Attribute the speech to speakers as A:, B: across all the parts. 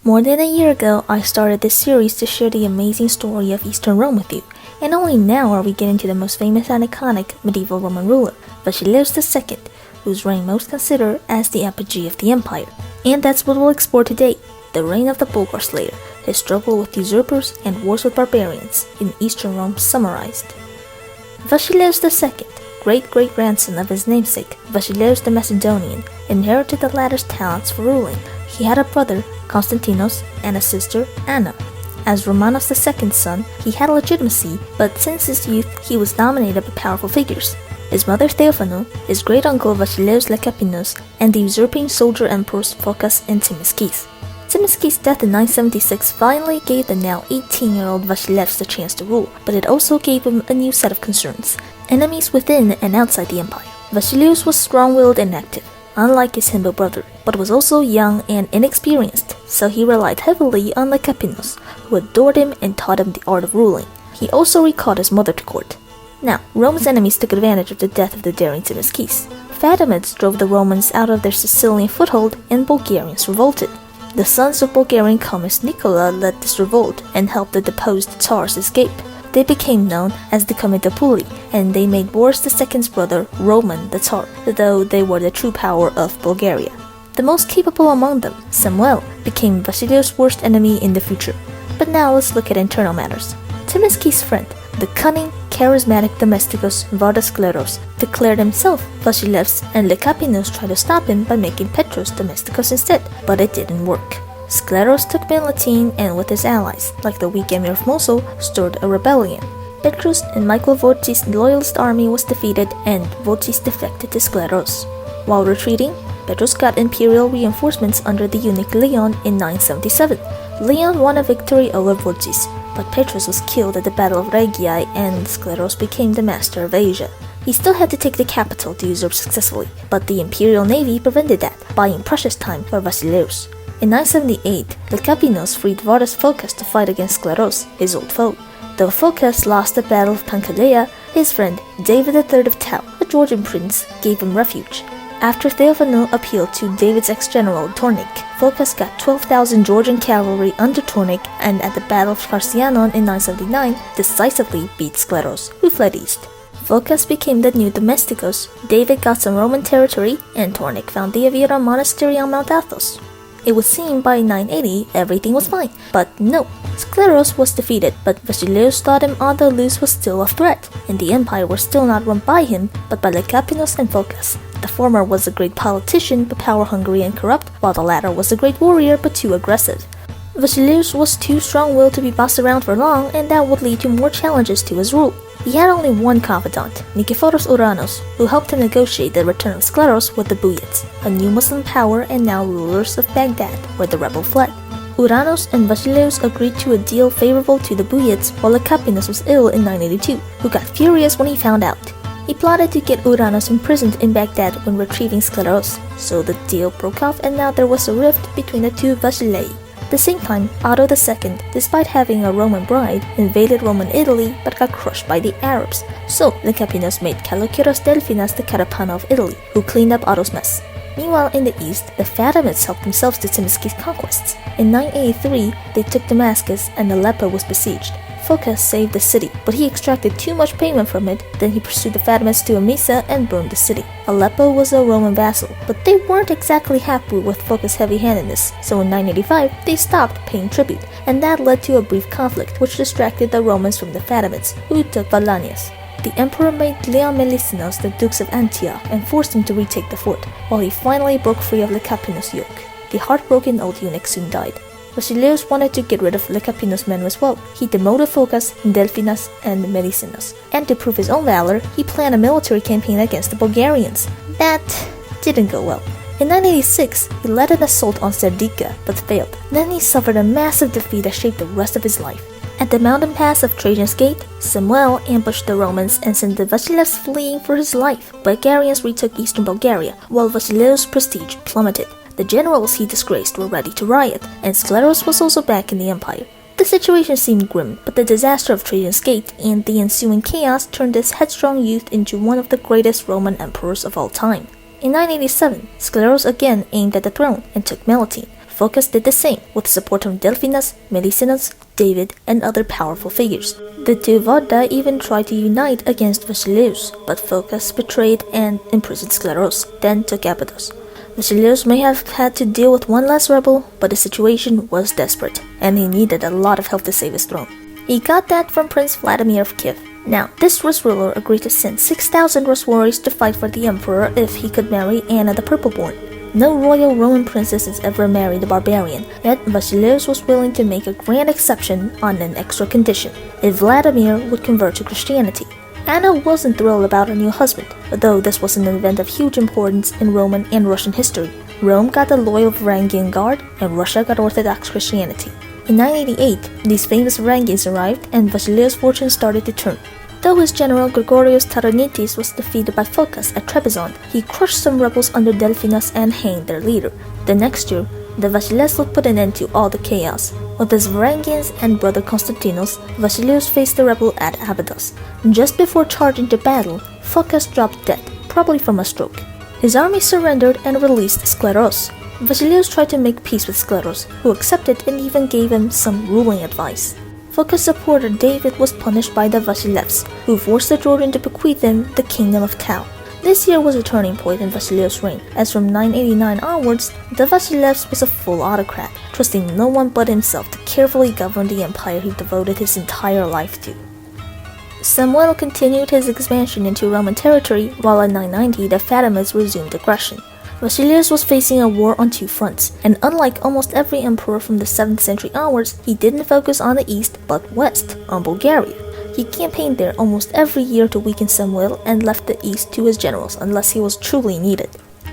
A: More than a year ago, I started this series to share the amazing story of Eastern Rome with you, and only now are we getting to the most famous and iconic medieval Roman ruler, Basileios II, whose reign most consider as the apogee of the empire. And that's what we'll explore today, the reign of the Bulgar Slayer, his struggle with usurpers and wars with barbarians in Eastern Rome summarized. Basileios II, great-great-grandson of his namesake, Basileios the Macedonian, inherited the latter's talents for ruling. He had a brother, Constantinos, and a sister, Anna. As Romanos II's son, he had legitimacy, but since his youth he was dominated by powerful figures. His mother Theophano, his great-uncle Basileios Lekapinos, and the usurping soldier emperors Phokas and Themistokis. Themistokis' death in 976 finally gave the now 18-year-old Basileios the chance to rule, but it also gave him a new set of concerns, enemies within and outside the empire. Basileios was strong-willed and active, unlike his Himbo brother, but was also young and inexperienced, so he relied heavily on Lekapinos, who adored him and taught him the art of ruling. He also recalled his mother to court. Now, Rome's enemies took advantage of the death of the daring Themistokis. Fatimids drove the Romans out of their Sicilian foothold and Bulgarians revolted. The sons of Bulgarian Commons Nicola led this revolt and helped the deposed Tsars escape. They became known as the Formidable, and they made Boris II's brother, Roman the Tsar, though they were the true power of Bulgaria. The most capable among them, Samuel, became Basileios' worst enemy in the future. But now let's look at internal matters. Themistokis' friend, the cunning, charismatic Domesticus Bardas Skleros, declared himself Basileios, and Lekapinos tried to stop him by making Petros Domesticus instead, but it didn't work. Skleros took Byzantine and with his allies, like the weak Emir of Mosul, stirred a rebellion. Petrus and Michael Vortis' loyalist army was defeated and Vortis defected to Skleros. While retreating, Petrus got imperial reinforcements under the eunuch Leon in 977. Leon won a victory over Vortis, but Petrus was killed at the Battle of Regiae and Skleros became the master of Asia. He still had to take the capital to usurp successfully, but the imperial navy prevented that, buying precious time for Basileios. In 978, Lekapinos freed Bardas Skleros to fight against Skleros, his old foe. Though Phokas lost the Battle of Pankaleia, his friend David III of Tau, a Georgian prince, gave him refuge. After Theophano appealed to David's ex-general Tornik, Phokas got 12,000 Georgian cavalry under Tornik and at the Battle of Karsianon in 979 decisively beat Skleros, who fled east. Phokas became the new Domesticus, David got some Roman territory, and Tornik found the Avira monastery on Mount Athos. It would seem by 980 everything was fine, but no. Skleros was defeated, but Basileios thought him on the loose was still a threat, and the empire was still not run by him, but by Lekapinos and Phokas. The former was a great politician but power-hungry and corrupt, while the latter was a great warrior but too aggressive. Basileios was too strong-willed to be bossed around for long, and that would lead to more challenges to his rule. He had only one confidant, Nikephoros Ouranos, who helped him negotiate the return of Skleros with the Buyids, a new Muslim power and now rulers of Baghdad, where the rebel fled. Ouranos and Basileios agreed to a deal favorable to the Buyids, while Lekapinos was ill in 982, who got furious when he found out. He plotted to get Ouranos imprisoned in Baghdad when retrieving Skleros, so the deal broke off and now there was a rift between the two Basilei. At the same time, Otto II, despite having a Roman bride, invaded Roman Italy but got crushed by the Arabs, so Lekapinos made Kalokieros Delphinas the Carapano of Italy, who cleaned up Otto's mess. Meanwhile, in the east, the Fatimids helped themselves to Themistokis' conquests. In 983, they took Damascus and Aleppo was besieged. Phokas saved the city, but he extracted too much payment from it, then he pursued the Fatimids to Emesa and burned the city. Aleppo was a Roman vassal, but they weren't exactly happy with Phokas' heavy-handedness, so in 985 they stopped paying tribute, and that led to a brief conflict which distracted the Romans from the Fatimids, who took Valanias. The emperor made Leon Melicinos the dukes of Antioch and forced him to retake the fort, while he finally broke free of Lekapinos' yoke. The heartbroken old eunuch soon died. Basileios wanted to get rid of Lekapinos' men as well. He demoted Phokas, Delphinas, and Melicinos, and to prove his own valor, he planned a military campaign against the Bulgarians. That didn't go well. In 986, he led an assault on Serdica, but failed. Then he suffered a massive defeat that shaped the rest of his life. At the mountain pass of Trajan's Gate, Samuel ambushed the Romans and sent the Basileios fleeing for his life. Bulgarians retook eastern Bulgaria, while Basileios' prestige plummeted. The generals he disgraced were ready to riot, and Skleros was also back in the empire. The situation seemed grim, but the disaster of Trajan's Gate and the ensuing chaos turned this headstrong youth into one of the greatest Roman emperors of all time. In 987, Skleros again aimed at the throne and took Melitene. Phokas did the same, with support from Delphinus, Melissenus, David, and other powerful figures. The two Vada even tried to unite against Basileios, but Phokas betrayed and imprisoned Skleros, then took Abydos. Basileios may have had to deal with one last rebel, but the situation was desperate, and he needed a lot of help to save his throne. He got that from Prince Vladimir of Kiev. Now, this Rus ruler agreed to send 6,000 Rus warriors to fight for the emperor if he could marry Anna the Purple-born. No royal Roman princess has ever married a barbarian, yet Basileios was willing to make a grand exception on an extra condition: if Vladimir would convert to Christianity. Anna wasn't thrilled about her new husband, though this was an event of huge importance in Roman and Russian history. Rome got the loyal Varangian Guard, and Russia got Orthodox Christianity. In 988, these famous Varangians arrived, and Basileios' fortune started to turn. Though his general Gregorios Taronitis was defeated by Phokas at Trebizond, he crushed some rebels under Delphinus and hanged their leader. The next year, the Basileios would put an end to all the chaos. With his Varangians and brother Konstantinos, Basileios faced the rebel at Abydos. Just before charging to battle, Phokas dropped dead, probably from a stroke. His army surrendered and released Skleros. Basileios tried to make peace with Skleros, who accepted and even gave him some ruling advice. Phokas' supporter David was punished by the Vasilevs, who forced the Georgian to bequeath him the kingdom of Tau. This year was a turning point in Basileios' reign, as from 989 onwards, the Vasilevs was a full autocrat, trusting no one but himself to carefully govern the empire he devoted his entire life to. Samuel continued his expansion into Roman territory, while in 990 the Fatimids resumed aggression. Basileios was facing a war on two fronts, and unlike almost every emperor from the 7th century onwards, he didn't focus on the east but west, on Bulgaria. He campaigned there almost every year to weaken Samuel and left the east to his generals unless he was truly needed.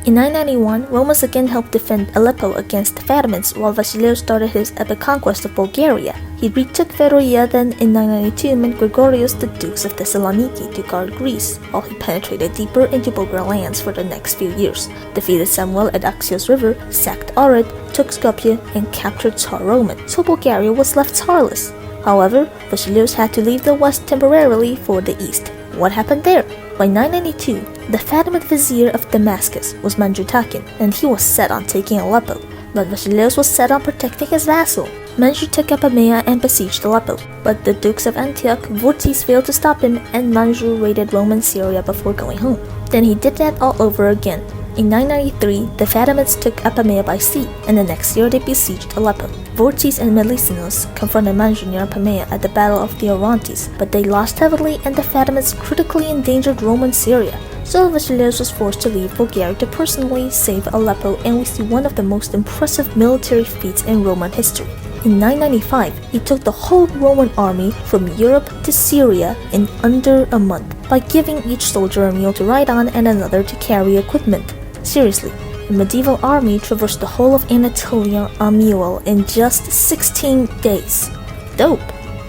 A: In 991, Romas again helped defend Aleppo against the Fatimids while Basileios started his epic conquest of Bulgaria. He retook Feroia, then in 992 meant Gregorios the Dukes of Thessaloniki to guard Greece, while he penetrated deeper into Bulgar lands for the next few years, defeated Samuel at Axios River, sacked Ohrid, took Skopje, and captured Tsar Roman, so Bulgaria was left tsarless. However, Basileios had to leave the west temporarily for the east. What happened there? By 992, the Fatimid vizier of Damascus was Manjutakin, and he was set on taking Aleppo, but Basileios was set on protecting his vassal. Manju took Apamea and besieged Aleppo, but the Dukes of Antioch, Vurtis failed to stop him, and Manju raided Roman Syria before going home. Then he did that all over again. In 993, the Fatimids took Apamea by sea, and the next year they besieged Aleppo. Vurtis and Melissenus confronted Manju near Apamea at the Battle of the Orontes, but they lost heavily and the Fatimids critically endangered Roman Syria. So Basileios was forced to leave Bulgaria to personally save Aleppo, and we see one of the most impressive military feats in Roman history. In 995, he took the whole Roman army from Europe to Syria in under a month by giving each soldier a mule to ride on and another to carry equipment. Seriously, a medieval army traversed the whole of Anatolia on mule in just 16 days. Dope!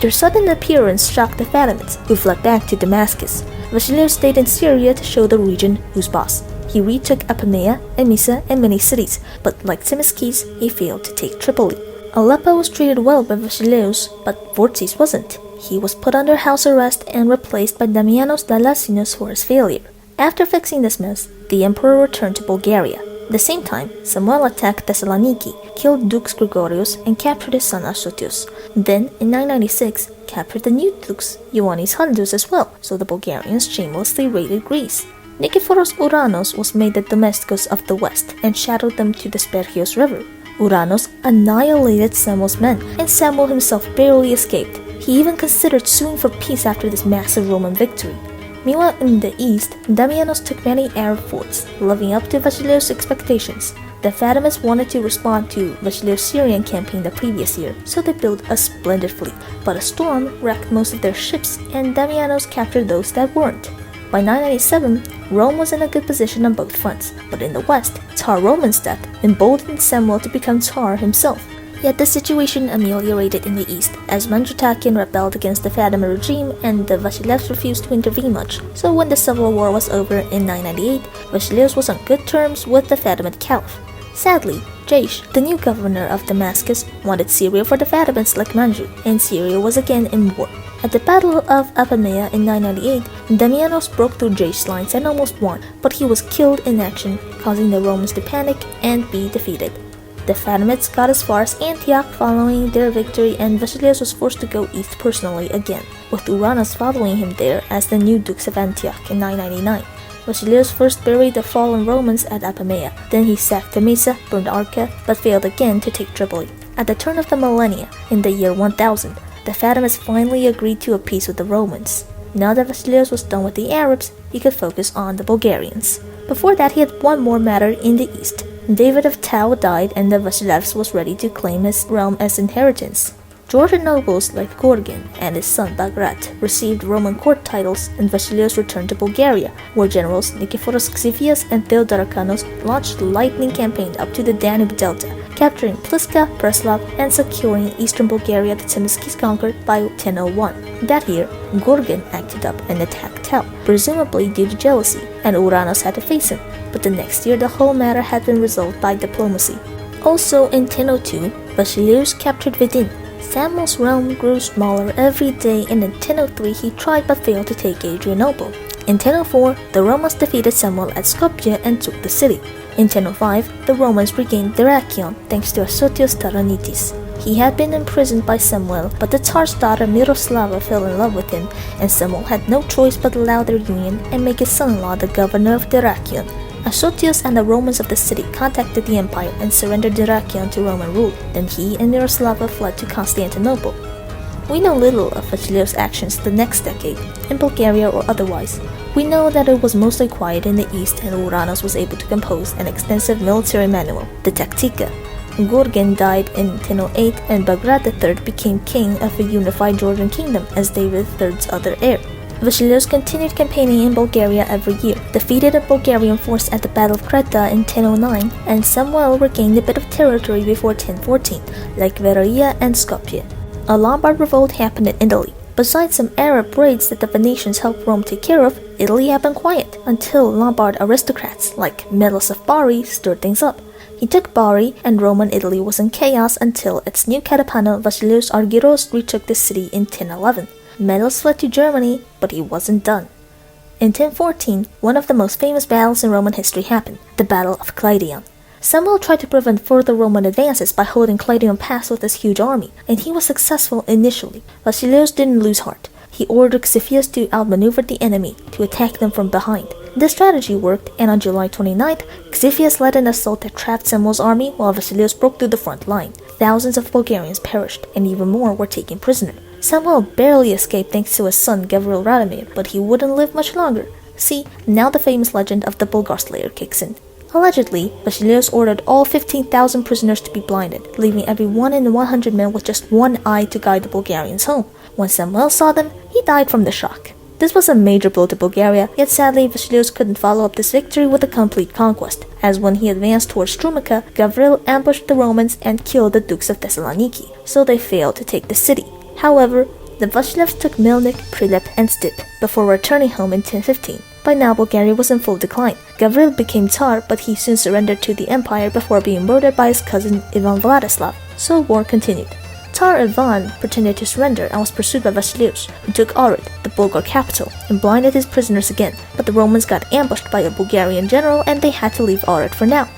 A: Their sudden appearance shocked the Fatimids, who fled back to Damascus. Basileios stayed in Syria to show the region who's boss. He retook Apamea, Emesa, and many cities, but like Themistokis, he failed to take Tripoli. Aleppo was treated well by Basileios, but Vurtis wasn't. He was put under house arrest and replaced by Damianos Dalasinus for his failure. After fixing this mess, the emperor returned to Bulgaria. At the same time, Samuel attacked Thessaloniki, killed Dukes Gregorios, and captured his son Asotios. Then, in 996, captured the new dukes, Ioannis Haldus as well, so the Bulgarians shamelessly raided Greece. Nikephoros Uranos was made the Domesticus of the west and shadowed them to the Sperchios River. Uranos annihilated Samuel's men, and Samuel himself barely escaped. He even considered suing for peace after this massive Roman victory. Meanwhile, in the east, Damianos took many Arab forts, living up to Basileios' expectations. The Fatimids wanted to respond to Basileios' Syrian campaign the previous year, so they built a splendid fleet, but a storm wrecked most of their ships, and Damianos captured those that weren't. By 997, Rome was in a good position on both fronts, but in the west, Tsar Roman's death emboldened Samuel to become Tsar himself. Yet the situation ameliorated in the east, as Manjutakin rebelled against the Fatimid regime and the Vasilevs refused to intervene much, so when the civil war was over in 998, Basileios was on good terms with the Fatimid Caliphate. Sadly, Jaish, the new governor of Damascus, wanted Syria for the Fatimids like Manju, and Syria was again in war. At the Battle of Apamea in 998, Damianos broke through Jaish's lines and almost won, but he was killed in action, causing the Romans to panic and be defeated. The Fatimids got as far as Antioch following their victory, and Basileios was forced to go east personally again, with Ouranos following him there as the new Dukes of Antioch in 999. Basileios first buried the fallen Romans at Apamea, then he sacked Temesa, burned Arca, but failed again to take Tripoli. At the turn of the millennia, in the year 1000, the Fatimids finally agreed to a peace with the Romans. Now that Basileios was done with the Arabs, he could focus on the Bulgarians. Before that, he had one more matter in the east. David of Tau died, and the Vasileivs was ready to claim his realm as inheritance. Georgian nobles like Gorgon and his son Bagrat received Roman court titles, and Basileios returned to Bulgaria, where generals Nikiforos Xiphias and Theodorakianos launched a lightning campaign up to the Danube Delta, capturing Pliska, Preslav, and securing eastern Bulgaria that Themistokis conquered by 1001. That year, Gorgon acted up and attacked Tau, presumably due to jealousy, and Ouranos had to face him, but the next year the whole matter had been resolved by diplomacy. Also in 1002, Basileios captured Vidin. Samuel's realm grew smaller every day, and in 1003 he tried but failed to take Adrianople. In 1004, the Romans defeated Samuel at Skopje and took the city. In 1005, the Romans regained Dyrrachion thanks to Asotios Taranitis. He had been imprisoned by Samuel, but the Tsar's daughter Miroslava fell in love with him, and Samuel had no choice but allow their union and make his son-in-law the governor of Dyrrachion. Asotios and the Romans of the city contacted the empire and surrendered Dyrrachion to Roman rule. Then he and Miroslava fled to Constantinople. We know little of Basileios' actions the next decade, in Bulgaria or otherwise. We know that it was mostly quiet in the east, and Ouranos was able to compose an extensive military manual, the Tactica. Gorgon died in 1008, and Bagrat III became king of a unified Georgian kingdom as David III's other heir. Basileios continued campaigning in Bulgaria every year, defeated a Bulgarian force at the Battle of Kreta in 1009, and Samuel regained a bit of territory before 1014, like Veroia and Skopje. A Lombard revolt happened in Italy. Besides some Arab raids that the Venetians helped Rome take care of, Italy had been quiet until Lombard aristocrats like Melos of Bari stirred things up. He took Bari, and Roman Italy was in chaos until its new Catapano Vasileios Argyros retook the city in 1011. Melos fled to Germany, but he wasn't done. In 1014, one of the most famous battles in Roman history happened, the Battle of Cleidion. Samuel tried to prevent further Roman advances by holding Cleidion Pass with his huge army, and he was successful initially. Basileios didn't lose heart. He ordered Xiphias to outmaneuver the enemy to attack them from behind. This strategy worked, and on July 29th, Xiphias led an assault that trapped Samuel's army while Basileios broke through the front line. Thousands of Bulgarians perished, and even more were taken prisoner. Samuel barely escaped thanks to his son Gavril Radomir, but he wouldn't live much longer. See, now the famous legend of the Bulgar Slayer kicks in. Allegedly, Basileios ordered all 15,000 prisoners to be blinded, leaving every 1 in 100 men with just one eye to guide the Bulgarians home. When Samuel saw them, he died from the shock. This was a major blow to Bulgaria, yet sadly Basileios couldn't follow up this victory with a complete conquest, as when he advanced towards Strumica, Gavril ambushed the Romans and killed the Dukes of Thessaloniki, so they failed to take the city. However, the Vasileivs took Milnik, Prilep, and Stip before returning home in 1015. By now, Bulgaria was in full decline. Gavril became Tsar, but he soon surrendered to the empire before being murdered by his cousin Ivan Vladislav, so war continued. Tsar Ivan pretended to surrender and was pursued by Basileios, who took Ohrid, the Bulgar capital, and blinded his prisoners again, but the Romans got ambushed by a Bulgarian general and they had to leave Ohrid for now.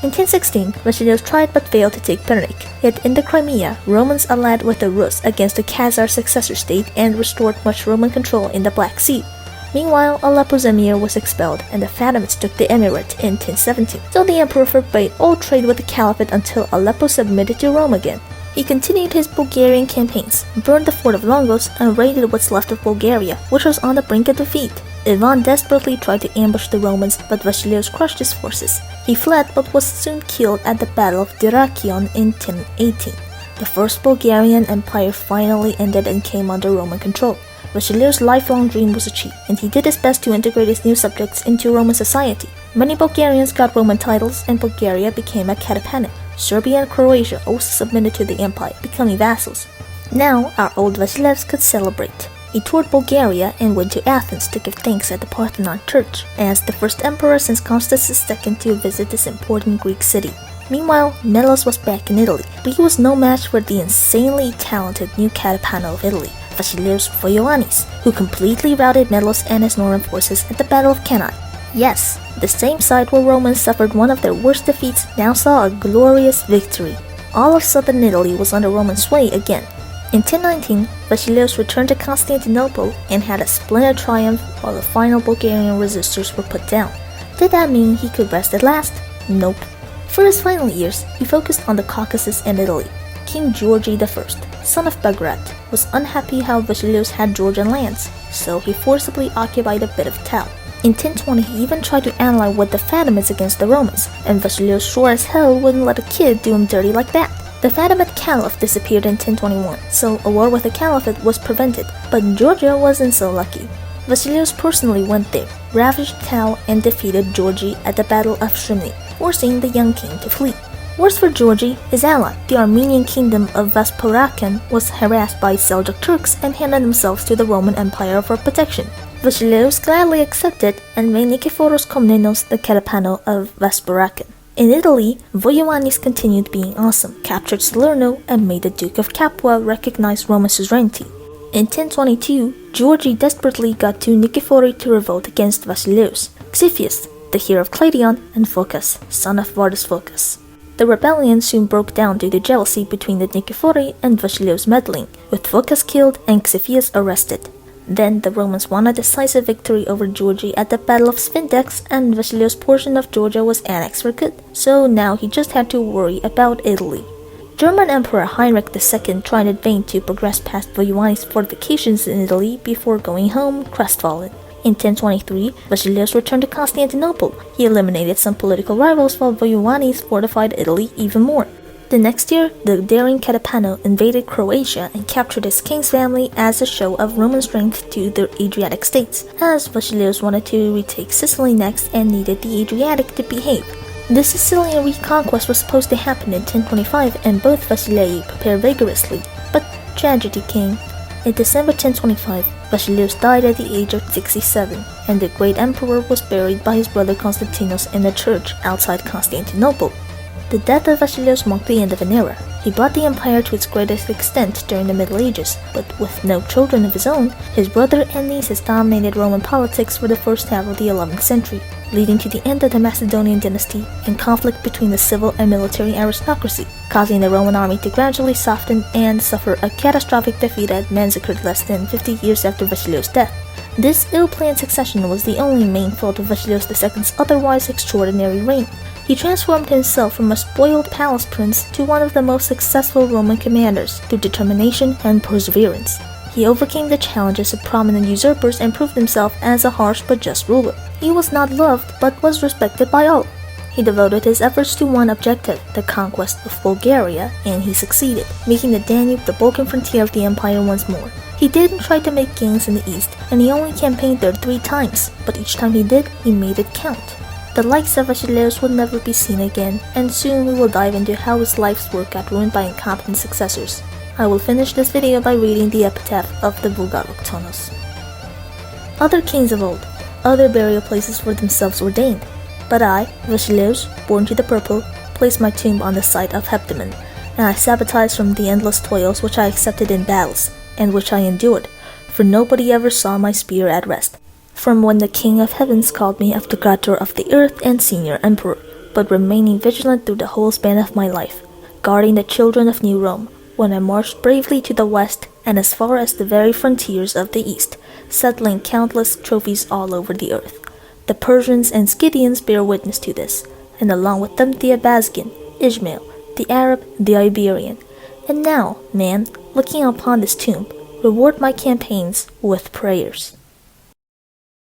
A: In 1016, Basileios tried but failed to take Pernik. Yet in the Crimea, Romans allied with the Rus against the Khazar successor state and restored much Roman control in the Black Sea. Meanwhile, Aleppo's emir was expelled, and the Fatimids took the emirate in 1017, so the emperor forbade all trade with the Caliphate until Aleppo submitted to Rome again. He continued his Bulgarian campaigns, burned the fort of Longos, and raided what's left of Bulgaria, which was on the brink of defeat. Ivan desperately tried to ambush the Romans, but Basileios crushed his forces. He fled but was soon killed at the Battle of Dyrrachion in 1018. The First Bulgarian Empire finally ended and came under Roman control. Basileios' lifelong dream was achieved, and he did his best to integrate his new subjects into Roman society. Many Bulgarians got Roman titles, and Bulgaria became a Catapana. Serbia and Croatia also submitted to the empire, becoming vassals. Now, our old Basileios could celebrate. He toured Bulgaria and went to Athens to give thanks at the Parthenon Church, as the first emperor since Constance II to visit this important Greek city. Meanwhile, Melos was back in Italy, but he was no match for the insanely talented new Catapano of Italy, Basileios Voyoannis, who completely routed Melos and his northern forces at the Battle of Cannae. Yes, the same side where Romans suffered one of their worst defeats now saw a glorious victory. All of southern Italy was under Roman sway again. In 1019, Basileios returned to Constantinople and had a splendid triumph while the final Bulgarian resistors were put down. Did that mean he could rest at last? Nope. For his final years, he focused on the Caucasus and Italy. King Georgi I, son of Bagrat, was unhappy how Basileios had Georgian lands, so he forcibly occupied a bit of Tau. In 1020, he even tried to ally with the Fatimids against the Romans, and Basileios sure as hell wouldn't let a kid do him dirty like that. The Fatimid Caliphate disappeared in 1021, so a war with the Caliphate was prevented, but Georgia wasn't so lucky. Basileios personally went there, ravaged Tau, and defeated Georgi at the Battle of Shrimni, forcing the young king to flee. Worse for Georgi, his ally, the Armenian kingdom of Vaspurakan, was harassed by Seljuk Turks and handed themselves to the Roman Empire for protection. Basileios gladly accepted and made Nikiforos Komnenos the Kerapano of Vaspurakan. In Italy, Voyevones continued being awesome, captured Salerno, and made the Duke of Capua recognize Roman suzerainty. In 1022, Georgi desperately got two Nikifori to revolt against Basileios, Xifius, the heir of Cleidion, and Phokas, son of Bardas Skleros Phokas. The rebellion soon broke down due to jealousy between the Nikifori and Basileios meddling, with Phokas killed and Xifius arrested. Then the Romans won a decisive victory over Georgi at the Battle of Sphinx, and Basileios' portion of Georgia was annexed for good, so now he just had to worry about Italy. German Emperor Heinrich II tried in vain to progress past Voyevones' fortifications in Italy before going home crestfallen. In 1023, Basileios returned to Constantinople. He eliminated some political rivals while Voyevones fortified Italy even more. The next year, the daring Kerapano invaded Croatia and captured his king's family as a show of Roman strength to the Adriatic states, as Basileios wanted to retake Sicily next and needed the Adriatic to behave. The Sicilian reconquest was supposed to happen in 1025, and both Basileii prepared vigorously, but tragedy came. In December 1025, Basileios died at the age of 67, and the great emperor was buried by his brother Constantinos in a church outside Constantinople. The death of Basileios marked the end of an era. He brought the empire to its greatest extent during the Middle Ages, but with no children of his own, his brother and nieces dominated Roman politics for the first half of the 11th century, leading to the end of the Macedonian dynasty and conflict between the civil and military aristocracy, causing the Roman army to gradually soften and suffer a catastrophic defeat at Manzikert less than 50 years after Basileios' death. This ill-planned succession was the only main fault of Basileios II's otherwise extraordinary reign. He transformed himself from a spoiled palace prince to one of the most successful Roman commanders through determination and perseverance. He overcame the challenges of prominent usurpers and proved himself as a harsh but just ruler. He was not loved but was respected by all. He devoted his efforts to one objective, the conquest of Bulgaria, and he succeeded, making the Danube the Balkan frontier of the empire once more. He didn't try to make gains in the east, and he only campaigned there 3 times, but each time he did, he made it count. The likes of Basileios will never be seen again, and soon we will dive into how his life's work got ruined by incompetent successors. I will finish this video by reading the Epitaph of the Boulgaroktonos. Other kings of old, other burial places for themselves ordained, but I, Basileios, born to the purple, placed my tomb on the site of Heptamon, and I sabotaged from the endless toils which I accepted in battles, and which I endured, for nobody ever saw my spear at rest. From when the King of Heavens called me Autocrator of the Earth and Senior Emperor, but remaining vigilant through the whole span of my life, guarding the children of New Rome, when I marched bravely to the west and as far as the very frontiers of the east, settling countless trophies all over the earth. The Persians and Scythians bear witness to this, and along with them the Abazgin, Ishmael, the Arab, the Iberian. And now, man, looking upon this tomb, reward my campaigns with prayers.